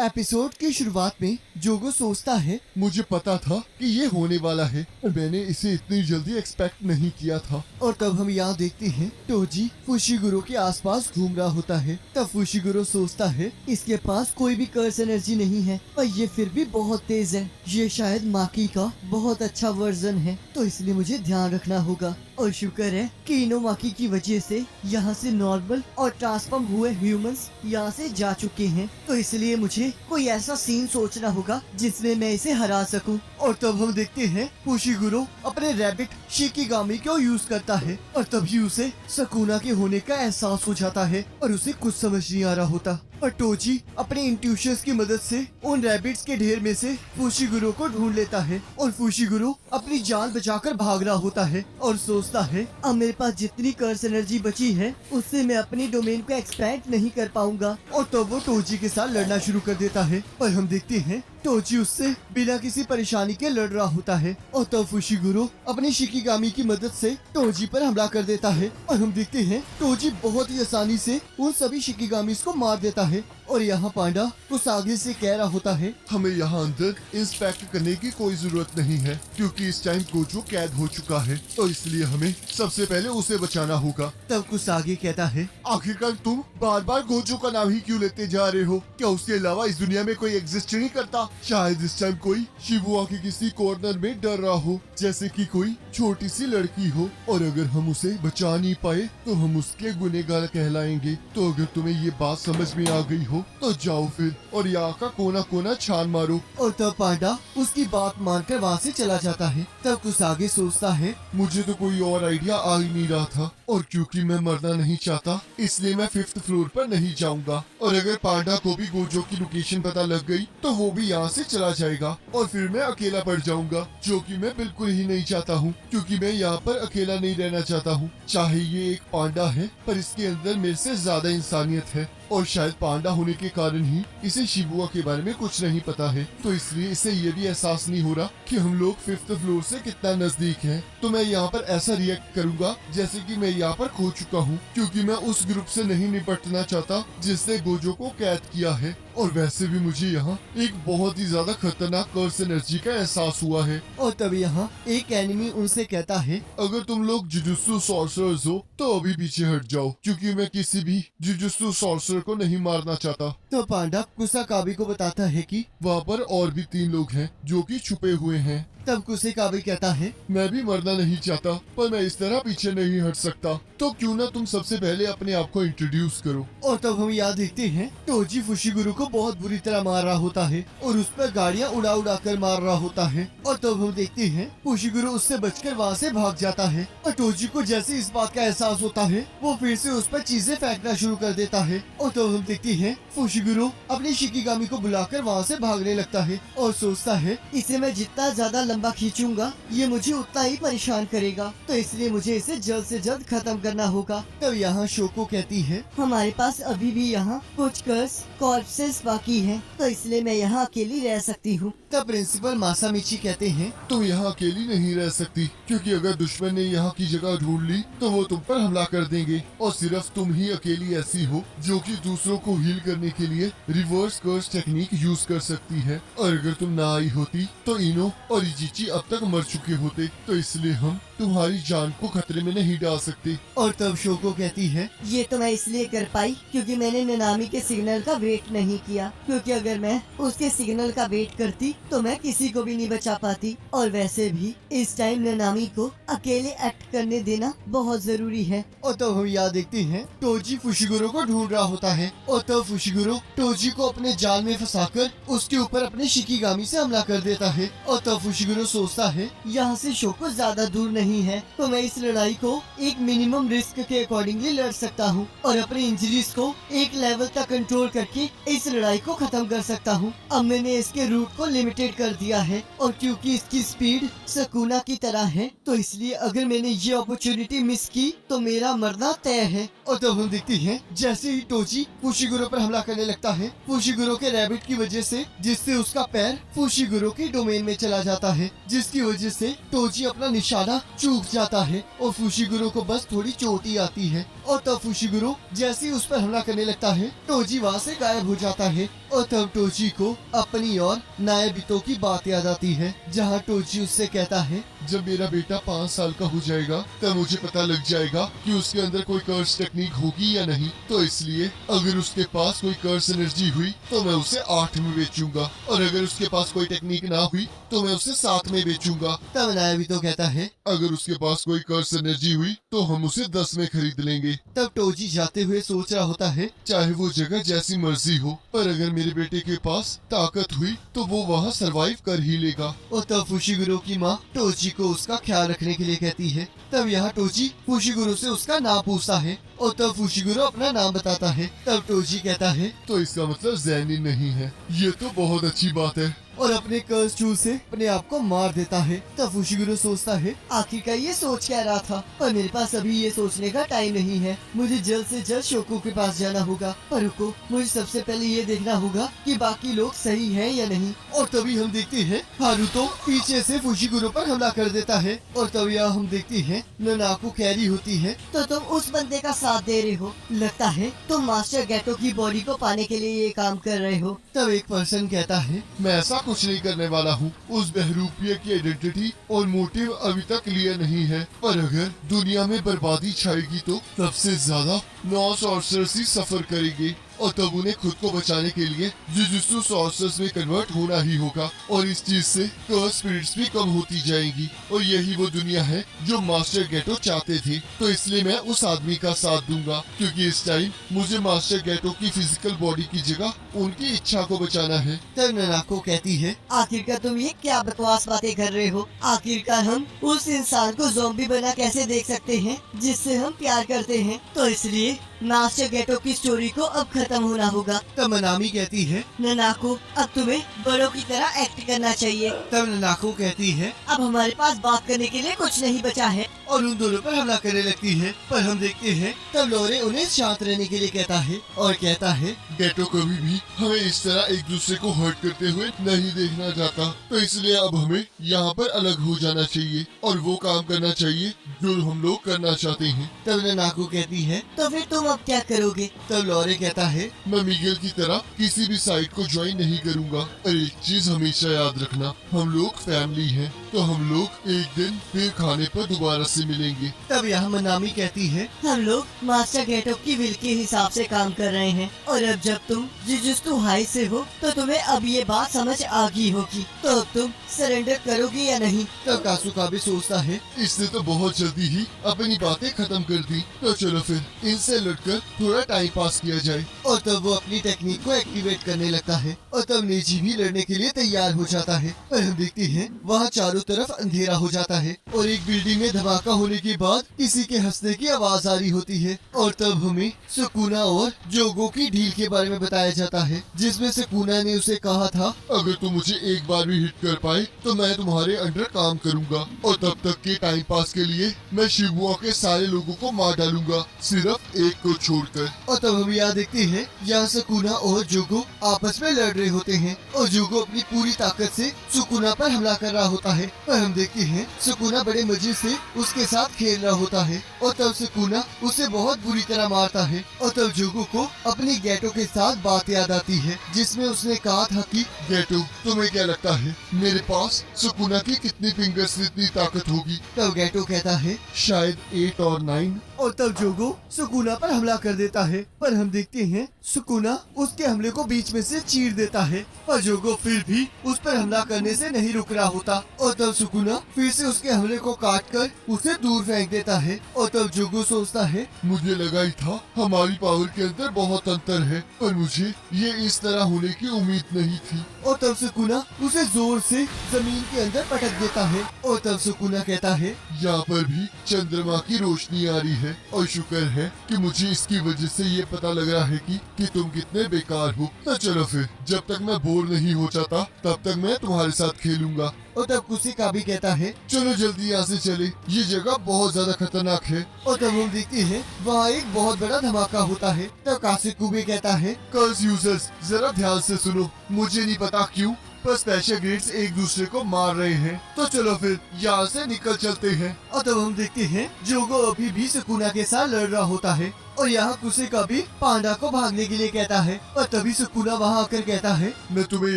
Episode की शुरुआत में जोगो सोचता है, मुझे पता था कि ये होने वाला है और मैंने इसे इतनी जल्दी एक्सपेक्ट नहीं किया था। और तब हम यहाँ देखते हैं टोजी फुशिगुरो के आसपास घूम रहा होता है। तब फुशिगुरो सोचता है इसके पास कोई भी कर्स एनर्जी नहीं है और ये फिर भी बहुत तेज है। ये शायद माकी का बहुत अच्छा वर्जन है, तो इसलिए मुझे ध्यान रखना होगा। और शुक्र है कि इनोमाकी की वजह से यहाँ से नॉर्मल और ट्रांसफॉर्म हुए ह्यूमंस यहाँ से जा चुके हैं, तो इसलिए मुझे कोई ऐसा सीन सोचना होगा जिसमें मैं इसे हरा सकूं। और तब हम देखते हैं फुशिगुरो अपने रैबिट शिकिगामी को यूज करता है और तभी उसे सकूना के होने का एहसास हो जाता है और उसे कुछ समझ नहीं आ रहा होता। और टोजी अपने इंट्यूशंस की मदद से उन रैबिट्स के ढेर में से फुशिगुरो को ढूंढ लेता है और फुशिगुरो अपनी जान बचाकर भाग रहा होता है और सोचता है अब मेरे पास जितनी कर्स एनर्जी बची है उससे मैं अपनी डोमेन को एक्सपैंड नहीं कर पाऊंगा। और तब वो टोजी के साथ लड़ना शुरू कर देता है पर हम देखते हैं टोजी उससे बिना किसी परेशानी के लड़ रहा होता है। और तब फुशिगुरो अपनी शिकिगामी की मदद से टोजी पर हमला कर देता है और हम देखते हैं टोजी बहुत ही आसानी से उन सभी शिकिगामीज को मार देता है। और यहाँ पांडा कुछ आगे से कह रहा होता है, हमें यहाँ अंदर इंस्पेक्ट करने की कोई जरूरत नहीं है क्योंकि इस टाइम गोजो कैद हो चुका है, तो इसलिए हमें सबसे पहले उसे बचाना होगा। तब कुछ आगे कहता है, आखिरकार तुम बार बार गोजो का नाम ही क्यों लेते जा रहे हो? क्या उसके अलावा इस दुनिया में कोई एग्जिस्ट नहीं करता? शायद इस टाइम कोई शिबुआ के किसी कॉर्नर में डर रहा हो, जैसे कि कोई छोटी सी लड़की हो, और अगर हम उसे बचा नहीं पाए तो हम उसके गुनहगार कहलाएंगे। तो अगर तुम्हें ये बात समझ में आ गई हो तो जाओ फिर और यहाँ का कोना कोना छान मारो। और तब पांडा उसकी बात मानकर वहाँ से चला जाता है। तब कुछ आगे सोचता है, मुझे तो कोई और आइडिया आ ही नहीं रहा था और क्योंकि मैं मरना नहीं चाहता इसलिए मैं 5th फ्लोर पर नहीं जाऊंगा। और अगर पांडा को भी गोजो की लोकेशन पता लग गई तो वो भी यहाँ से चला जाएगा और फिर मैं अकेला पड़ जाऊंगा, जो कि मैं बिल्कुल ही नहीं चाहता हूँ क्योंकि मैं यहाँ पर अकेला नहीं रहना चाहता हूँ। चाहे ये एक पांडा है पर इसके अंदर मेरे से ज्यादा इंसानियत है और शायद पांडा होने के कारण ही इसे शिबुआ के बारे में कुछ नहीं पता है, तो इसलिए इसे ये भी एहसास नहीं हो रहा कि हम लोग 5th फ्लोर से कितना नजदीक हैं। तो मैं यहाँ पर ऐसा रिएक्ट करूंगा जैसे कि मैं यहाँ पर खो चुका हूँ क्योंकि मैं उस ग्रुप से नहीं निपटना चाहता जिसने गोजो को कैद किया है। और वैसे भी मुझे यहाँ एक बहुत ही ज्यादा खतरनाक कर्स एनर्जी का एहसास हुआ है। और तब यहाँ एक एनिमी उनसे कहता है, अगर तुम लोग जुजुत्सु सॉर्सरर्स हो तो अभी पीछे हट जाओ क्योंकि मैं किसी भी जुजुत्सु सॉर्सरर को नहीं मारना चाहता। तो पांडा कुसाकाबी को बताता है कि वहाँ पर और भी 3 लोग हैं जो कि छुपे हुए हैं। तब कुसाकाबी कहता है, मैं भी मरना नहीं चाहता पर मैं इस तरह पीछे नहीं हट सकता, तो क्यों ना तुम सबसे पहले अपने आप को इंट्रोड्यूस करो। और तब हम यहाँ देखते हैं टोजी फुशिगुरो को बहुत बुरी तरह मार रहा होता है और उस पर गाड़ियाँ उड़ा उड़ा कर मार रहा होता है। और तब हम देखते हैं फुशिगुरो उससे बचकर वहाँ से भाग जाता है और टोजी को जैसे इस बात का एहसास होता है वो फिर से उस पर चीजें फेंकना शुरू कर देता है। और तब हम देखते हैं फुशिगुरो अपनी शिकिगामी को बुलाकर वहाँ से भागने लगता है और सोचता है इसे मैं जितना ज्यादा लंबा खींचूंगा ये मुझे उतना ही परेशान करेगा, तो इसलिए मुझे इसे जल्द से जल्द खत्म करना होगा। तब यहाँ शोको कहती है, हमारे पास अभी भी यहाँ कुछ कर्स कॉर्प्सेस बाकी हैं, तो इसलिए मैं यहाँ अकेली रह सकती हूँ। तब प्रिंसिपल मासामिची कहते हैं, तुम यहाँ अकेली नहीं रह सकती क्योंकि अगर दुश्मन ने यहाँ की जगह ढूंढ ली तो वो तुम पर हमला कर देंगे और सिर्फ तुम ही अकेली ऐसी हो जो कि दूसरों को हील करने के लिए रिवर्स कर्स टेक्निक यूज कर सकती है। और अगर तुम ना आई होती तो इनो और इजिची अब तक मर चुके होते, तो इसलिए हम तुम्हारी जान को खतरे में नहीं डाल सकते। और तब शोको कहती है, ये तो मैं इसलिए कर पाई क्योंकि मैंने ननामी के सिग्नल का वेट नहीं किया, क्योंकि अगर मैं उसके सिग्नल का वेट करती तो मैं किसी को भी नहीं बचा पाती। और वैसे भी इस टाइम ननामी को अकेले एक्ट करने देना बहुत जरूरी है। और तब हम यहाँ देखते हैं टोजी फुशिगुरो को ढूंढ रहा होता है और तब फुशिगुरो टोजी को अपने जाल में फंसाकर उसके ऊपर अपने शिकिगामी से हमला कर देता है। और तब फुशिगुरो सोचता है यहाँ से शोको ज्यादा दूर नहीं है, तो मैं इस लड़ाई को एक मिनिमम रिस्क के अकॉर्डिंगली लड़ सकता हूँ और अपने इंजरीज को एक लेवल तक कंट्रोल करके इस लड़ाई को खत्म कर सकता हूँ। अब मैंने इसके रूट को लिमिटेड कर दिया है और क्योंकि इसकी स्पीड सकूना की तरह है तो इसलिए अगर मैंने ये अपॉर्चुनिटी मिस की तो मेरा मरना तय है। और तब हम देखते हैं जैसे ही टोजी फुशिगुरो पर हमला करने लगता है फुशिगुरो के रैबिट की वजह से, जिससे उसका पैर फुशिगुरो के डोमेन में चला जाता है, जिसकी वजह से टोजी अपना निशाना चूक जाता है और फुशिगुरो को बस थोड़ी चोट ही आती है। और तब फुशिगुरो जैसे ही उस पर हमला करने लगता है टोजी वहाँ से गायब हो जाता है। और तब टोजी को अपनी और नायबितो की बात याद आती है, जहाँ टोजी उससे कहता है, जब मेरा बेटा 5 साल का हो जाएगा तब मुझे पता लग जाएगा कि उसके अंदर कोई कर्स टेक्निक होगी या नहीं। तो इसलिए अगर उसके पास कोई कर्स एनर्जी हुई तो मैं उसे 8 में बेचूंगा, और अगर उसके पास कोई टेक्निक ना हुई तो मैं उसे 7 में बेचूंगा। तब नायबितो कहता है, अगर उसके पास कोई कर्स एनर्जी हुई तो हम उसे 10 में खरीद लेंगे। तब टोजी जाते हुए सोच रहा होता है, चाहे वो जगह जैसी मर्जी हो, पर अगर मेरे बेटे के पास ताकत हुई तो वो वहाँ सरवाइव कर ही लेगा। और तब फुशिगुरो की माँ टोजी को उसका ख्याल रखने के लिए कहती है। तब यहाँ टोजी फुशिगुरो से उसका नाम पूछता है और तब फुशिगुरो अपना नाम बताता है। तब टोजी कहता है, तो इसका मतलब ज़ैनी नहीं है। ये तो बहुत अच्छी बात है। और अपने कर्स टूल से अपने आप को मार देता है। तब फुशिगुरो सोचता है, आखिरकार ये सोच क्या रहा था, पर मेरे पास अभी ये सोचने का टाइम नहीं है। मुझे जल्द से जल्द शोको के पास जाना होगा, पर रुको, मुझे सबसे पहले ये देखना होगा कि बाकी लोग सही हैं या नहीं। और तभी हम देखते हैं हारुतो पीछे से फुशिगुरो पर हमला कर देता है। और तब यहाँ हम देखते हैं ननाको कैरी होती है। तो तुम उस बंदे का साथ दे रहे हो, लगता है तुम मास्टर गेटो की बॉडी को पाने के लिए ये काम कर रहे हो। तब एक पर्सन कहता है, मैं ऐसा कुछ नहीं करने वाला हूँ। उस बहरूपिया की आइडेंटिटी और मोटिव अभी तक क्लियर नहीं है, पर अगर दुनिया में बर्बादी छाएगी तो सबसे ज्यादा 9 सॉर्सरर्स ही सफर करेंगे, और तब उन्हें खुद को बचाने के लिए जुजुत्सु सॉर्सरर्स में कन्वर्ट होना ही होगा। और इस चीज से कर्स स्पिरिट्स भी कम होती जाएंगी, और यही वो दुनिया है जो मास्टर गेटो चाहते थे। तो इसलिए मैं उस आदमी का साथ दूंगा, क्योंकि इस टाइम मुझे मास्टर गेटो की फिजिकल बॉडी की जगह उनकी इच्छा को बचाना है। तब ननाको कहती है, आखिरकार तुम ये क्या बकवास बातें कर रहे हो। आखिरकार हम उस इंसान को ज़ॉम्बी बना कैसे देख सकते हैं जिससे हम प्यार करते हैं। तो इसलिए मास्टर गेटो की स्टोरी को अब खत्म होना होगा। तब मनामी कहती है, ननाको, अब तुम्हें बड़ों की तरह एक्ट करना चाहिए। तब ननाको कहती है, अब हमारे पास बात करने के लिए कुछ नहीं बचा है। और उन दोनों पर हमला करने लगती है। पर हम देखते हैं तब लोरे उन्हें शांत रहने के लिए कहता है और कहता है, गेटो कभी भी हमें इस तरह एक दूसरे को हर्ट करते हुए नहीं देखना चाहता। तो इसलिए अब हमें यहाँ पर अलग हो जाना चाहिए और वो काम करना चाहिए जो हम लोग करना चाहते हैं। तब ननाको कहती है, तो फिर तुम अब क्या करोगे। तब लोरे कहता है, मैं मिगेल की तरह किसी भी साइड को ज्वाइन नहीं करूँगा। और एक चीज हमेशा याद रखना, हम लोग फैमिली हैं, तो हम लोग एक दिन फिर खाने पर दोबारा से मिलेंगे। तब यहाँ मनामी कहती है, हम लोग मास्टर गेटो की विल के हिसाब से काम कर रहे हैं, और अब जब तुम जुजुत्सु हाई से हो तो तुम्हें अब ये बात समझ आ गई होगी। तो अब तुम सरेंडर करोगे या नहीं। तब कासुका भी सोचता है, इसने तो बहुत जल्दी ही अपनी बातें खत्म कर दी, तो चलो फिर इनसे लड़कर थोड़ा टाइम पास किया जाए। और तब वो अपनी टेक्निक को एक्टिवेट करने लगता है। और तब नेजी भी लड़ने के लिए तैयार हो जाता है। पर हम देखते हैं वहाँ चारों तरफ अंधेरा हो जाता है, और एक बिल्डिंग में धमाका होने के बाद किसी के हंसने की आवाज आ रही होती है। और तब हमें सुकुना और जोगो की डील के बारे में बताया जाता है, जिसमें सुकुना ने उसे कहा था, अगर तुम मुझे एक बार भी हिट कर पाए तो मैं तुम्हारे अंडर काम करूंगा, और तब तक के टाइम पास के लिए मैं शिबुआ के सारे लोगों को मार डालूंगा, सिर्फ एक को छोड़कर। और तब हम यहाँ देखते हैं यहाँ सुकुना और जोगो आपस में लड़ रहे होते हैं, और जोगो अपनी पूरी ताकत से सुकुना पर हमला कर रहा होता है। पर हम देखते हैं सुकुना बड़े मजे से उसके साथ खेल रहा होता है, और तब सुकुना उसे बहुत बुरी तरह मारता है। और तब जोगो को अपनी गेटो के साथ बात याद आती है, जिसमें उसने कहा था कि गेटो, तुम्हें क्या लगता है मेरे पास सुकुना की कितनी फिंगर्स से इतनी ताकत होगी? तब गेटो कहता है, शायद 8 और 9। और तब जोगो सुकुना पर हमला कर देता है। पर हम देखते हैं सुकुना उसके हमले को बीच में से चीर देता है, पर जोगो फिर भी उस पर हमला करने से नहीं रुक रहा होता। और तब सुकुना फिर से उसके हमले को काट कर उसे दूर फेंक देता है। और तब जोगो सोचता है, मुझे लगा ही था हमारी पावर के अंदर बहुत अंतर है, पर मुझे ये इस तरह होने की उम्मीद नहीं थी। और तब सुकुना उसे जोर से जमीन के अंदर पटक देता है। और तब सुकुना कहता है, यहाँ पर भी चंद्रमा की रोशनी आ रही है, और शुक्र है कि मुझे इसकी वजह से ये पता लग रहा है कि तुम कितने बेकार हो। तो चलो फिर, जब तक मैं बोर नहीं हो जाता तब तक मैं तुम्हारे साथ खेलूंगा। और तब कुसिका भी कहता है, चलो जल्दी यहाँ से चले, ये जगह बहुत ज्यादा खतरनाक है। और तब हम देखते हैं वहाँ एक बहुत बड़ा धमाका होता है। तब कासिकू भी कहता है, कर्स यूजर्स जरा ध्यान से सुनो, मुझे नहीं पता क्यों पर स्पेशल ग्रेड्स एक दूसरे को मार रहे हैं, तो चलो फिर यहाँ से निकल चलते हैं। और तब हम देखते हैं जोगो अभी भी सुकुना के साथ लड़ रहा होता है। और यहाँ कुसेका भी पांडा को भागने के लिए कहता है और तभी सुकुना वहाँ आकर कहता है, मैं तुम्हें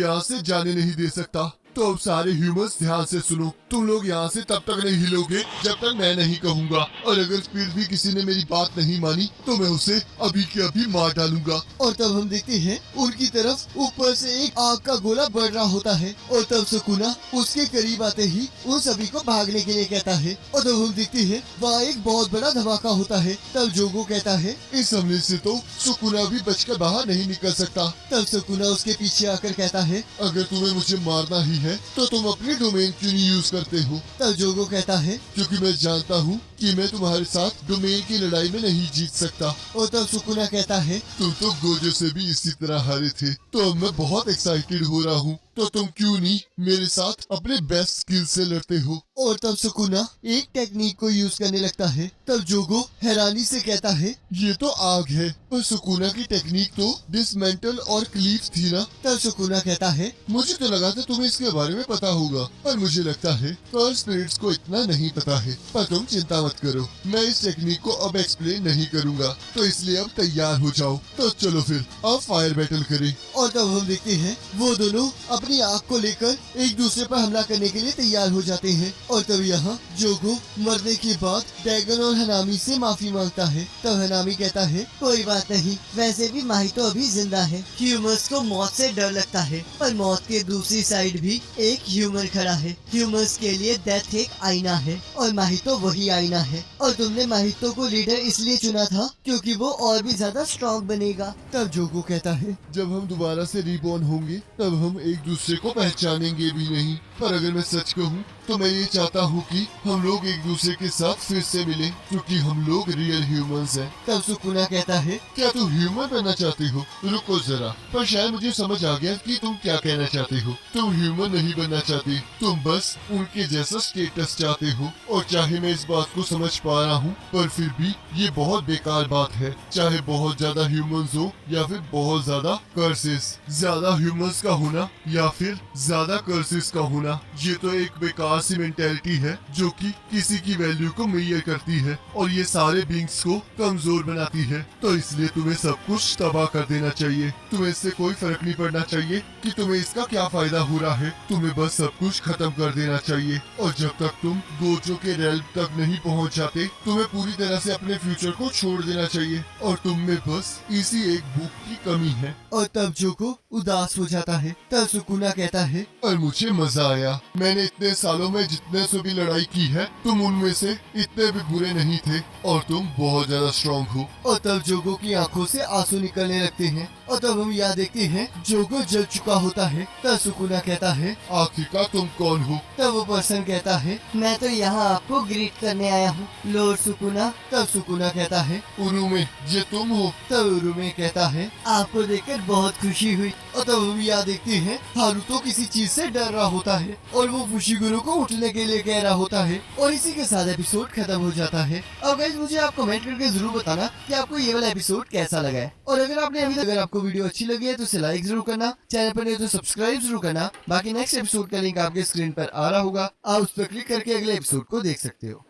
यहाँ से जाने नहीं दे सकता। तो अब सारे ह्यूमंस ध्यान से सुनो, तुम लोग यहाँ से तब तक नहीं हिलोगे जब तक मैं नहीं कहूँगा, और अगर फिर भी किसी ने मेरी बात नहीं मानी तो मैं उसे अभी के अभी मार डालूंगा। और तब हम देखते हैं उनकी तरफ ऊपर से एक आग का गोला बढ़ रहा होता है और तब सुकुना उसके करीब आते ही उन सभी को भागने के लिए कहता है और तब हम देखते हैं वहाँ एक बहुत बड़ा धमाका होता है। तब जोगो कहता है, इस हमले से तो सुकुना भी बचकर बाहर नहीं निकल सकता। तब सुकुना उसके पीछे आकर कहता है, अगर तुम्हें मुझे मारना ही है तो तुम अपनी डोमेन क्यों नहीं यूज करते हो? तब जोगो कहता है, क्योंकि मैं जानता हूँ कि मैं तुम्हारे साथ डोमेन की लड़ाई में नहीं जीत सकता। और तब सुकुना कहता है, तुम तो गोजो से भी इसी तरह हारे थे, तो अब मैं बहुत एक्साइटेड हो रहा हूँ। तो तुम क्यों नहीं मेरे साथ अपने बेस्ट स्किल से लड़ते हो? और तब सुकुना एक टेक्निक को यूज करने लगता है। तब जोगो हैरानी से कहता है, ये तो आग है, पर सुकुना की टेक्निक तो डिसमेंटल और क्लीव थी ना? तब सुकुना कहता है, मुझे तो लगा था तुम्हें इसके बारे में पता होगा, पर मुझे लगता है कर्स स्पिरिट्स को इतना नहीं पता है। पर तुम चिंता मत करो, मैं इस टेक्निक को अब एक्सप्लेन नहीं करूँगा, तो इसलिए अब तैयार हो जाओ। तो चलो फिर अब फायर बैटल करें। और तब हम देखते हैं वो दोनों अपनी आग को लेकर एक दूसरे पर हमला करने के लिए तैयार हो जाते हैं। और तब यहाँ जोगो मरने के बाद डैगन और हनामी से माफी मांगता है। तब हनामी कहता है, कोई बात नहीं, वैसे भी माहितो अभी जिंदा है। ह्यूमंस को मौत से डर लगता है, पर मौत के दूसरी साइड भी एक ह्यूमन खड़ा है। ह्यूमंस के लिए डेथ एक आईना है और माहितो वही आईना है। और तुमने माहितो को लीडर इसलिए चुना था क्योंकि वो और भी ज्यादा स्ट्रॉन्ग बनेगा। तब जोगो कहता है, जब हम दोबारा से रिबॉर्न होंगे तब हम एक दूसरे को पहचानेंगे भी नहीं। पर अगर मैं सच कहूँ तो मैं ये चाहता हूँ कि हम लोग एक दूसरे के साथ फिर से मिलें, क्योंकि हम लोग रियल ह्यूमंस हैं। तब सुकुना कहता है, क्या तुम ह्यूमन बनना चाहते हो? रुको जरा, पर शायद मुझे समझ आ गया कि तुम क्या कहना चाहते हो। तुम ह्यूमन नहीं बनना चाहते, तुम बस उनके जैसा स्टेटस चाहते हो। और चाहे मैं इस बात को समझ पा रहा हूँ, पर फिर भी ये बहुत बेकार बात है। चाहे बहुत ज्यादा ह्यूमंस हो या फिर बहुत ज्यादा कर्सेस, ज्यादा ह्यूमंस का होना या फिर ज्यादा कर्सेस का होना, ये तो एक बेकार सी मेंटेलिटी है जो कि किसी की वैल्यू को मेजर करती है और ये सारे बींग्स को कमजोर बनाती है। तो इसलिए तुम्हें सब कुछ तबाह कर देना चाहिए। तुम्हें इससे कोई फर्क नहीं पड़ना चाहिए कि तुम्हें इसका क्या फायदा हो रहा है। तुम्हें बस सब कुछ खत्म कर देना चाहिए। और जब तक तुम गोजो के रेल्म तक नहीं पहुंच जाते, तुम्हें पूरी तरह से अपने फ्यूचर को छोड़ देना चाहिए। और तुम में बस इसी एक भूख की कमी है। और तब जोगो उदास हो जाता है। तब सुकुना कहता है, और मुझे मजा आया। मैंने इतने सालों में जितने से भी लड़ाई की है, तुम उनमें से इतने भी बुरे नहीं थे और तुम बहुत ज्यादा स्ट्रॉन्ग हो। और तब जोगो की आंखों से आंसू निकलने लगते हैं। और तब हम यहाँ देखते हैं जोगो जल चुका होता है। तब सुकुना कहता है, आखिरकार तुम कौन हो? तब वो पर्सन कहता है, मैं तो यहाँ आपको ग्रीट करने आया हूँ, लॉर्ड सुकुना। तब सुकुना कहता है, उरुमे, ये तुम हो? तब उरुमे कहता है, आपको देखकर बहुत खुशी हुई। और तब हम यहाँ देखते हैं हारुतो किसी चीज से डर रहा होता है और वो फुशिगुरु को उठने के लिए कह रहा होता है। और इसी के साथ एपिसोड खत्म हो जाता है। अब गाइस मुझे आप कमेंट करके जरूर बताना कि आपको ये वाला एपिसोड कैसा लगा है। और अगर आपको वीडियो अच्छी लगी है तो इसे लाइक जरूर करना, चैनल पर नहीं तो सब्सक्राइब जरूर करना। बाकी नेक्स्ट एपिसोड का लिंक आपके स्क्रीन पर आ रहा होगा, आप उस पर क्लिक करके अगले एपिसोड को देख सकते हो।